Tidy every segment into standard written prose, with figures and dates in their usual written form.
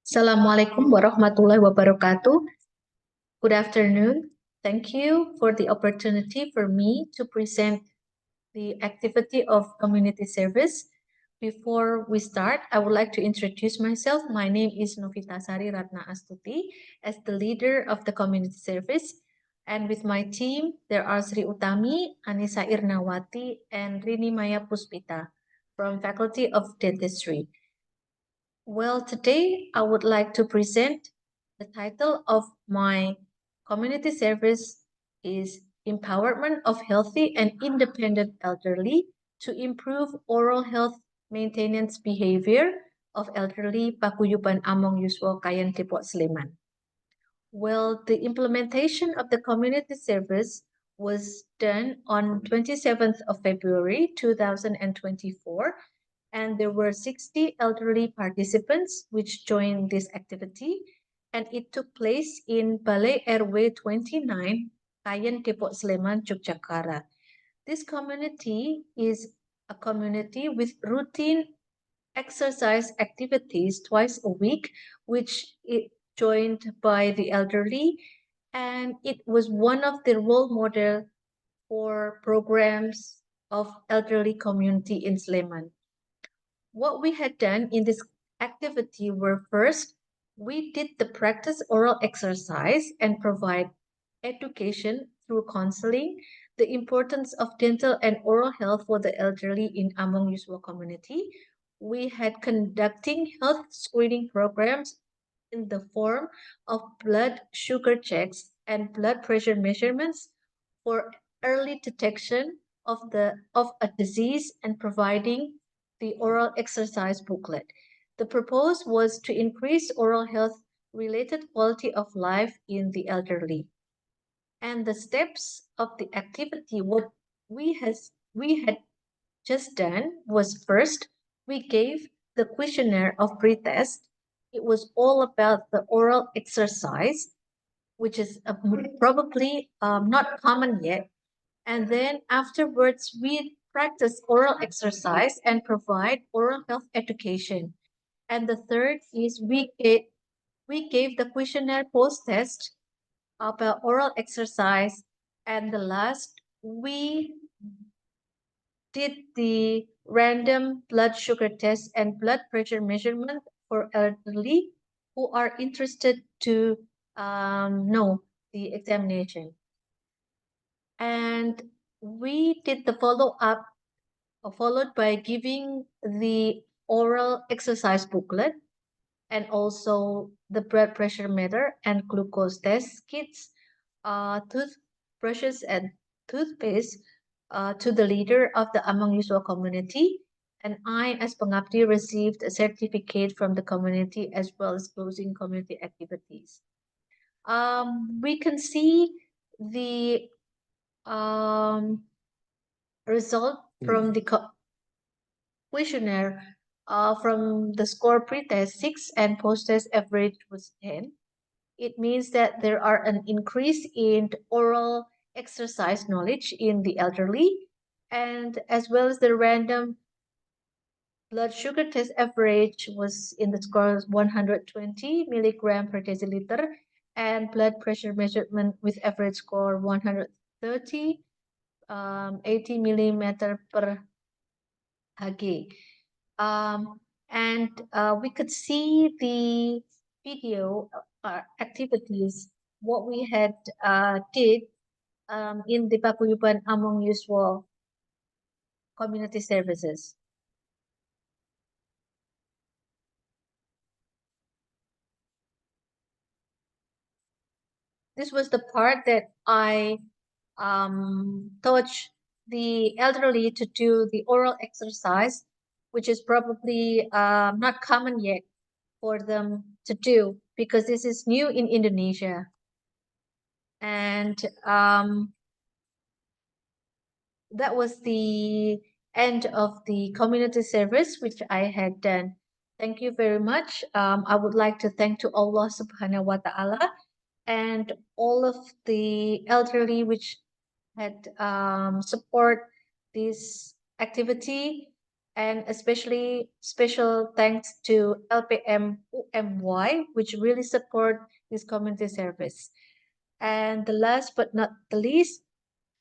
Assalamualaikum warahmatullahi wabarakatuh. Good afternoon. Thank you for the opportunity for me to present the activity of community service. Before we start, I would like to introduce myself. My name is Novitasari Ratna Astuti as the leader of the community service. And with my team, there are Sri Utami, Anissa Irnawati, and Rini Maya Puspita from Faculty of Dentistry. Well, today I would like to present the title of my community service is Empowerment of Healthy and Independent Elderly to Improve Oral Health Maintenance Behavior of Elderly Paguyuban among Yuswo Kayen Depok Sleman. Well, the implementation of the community service was done on 27th of February 2024, and there were 60 elderly participants which joined this activity, and it took place in Balai RW 29, Kayen Depok Sleman, Yogyakarta. This community is a community with routine exercise activities twice a week, which is joined by the elderly, and it was one of the role model for programs of elderly community in Sleman. What we had done in this activity were first, we did the practice oral exercise and provide education through counseling, the importance of dental and oral health for the elderly in among Yuswo community. We had conducting health screening programs in the form of blood sugar checks and blood pressure measurements for early detection of a disease and providing the oral exercise booklet. The purpose was to increase oral health related quality of life in the elderly. And the steps of the activity, what we had just done was first, we gave the questionnaire of pretest. It was all about the oral exercise, which is probably not common yet. And then afterwards, we practice oral exercise and provide oral health education. And the third is we gave the questionnaire post-test about oral exercise. And the last, we did the random blood sugar test and blood pressure measurement for elderly who are interested to know the examination. And we did the follow-up, followed by giving the oral exercise booklet and also the blood pressure meter and glucose test kits, toothbrushes and toothpaste to the leader of the Amang Yuswa community. And I, as Pangabdi, received a certificate from the community as well as closing community activities. We can see the result from the questionnaire from the score pretest 6 and post-test average was 10. It means that there are an increase in oral exercise knowledge in the elderly, and as well as the random blood sugar test average was in the score 120 milligram per deciliter, and blood pressure measurement with average score 130 80 millimeter per Hg. And we could see the video activities, what we had did in the Paguyuban among Yuswo community services. This was the part that I taught the elderly to do the oral exercise, which is probably not common yet for them to do because this is new in Indonesia. And that was the end of the community service which I had done. Thank you very much. I would like to thank to Allah Subhanahu wa Ta'ala and all of the elderly which had support this activity. And especially special thanks to LPM UMY, which really support this community service. And the last but not the least,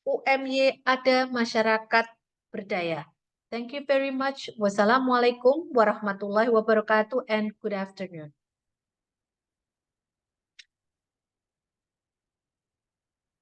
UMY Ada Masyarakat Berdaya. Thank you very much. Wassalamualaikum warahmatullahi wabarakatuh and good afternoon.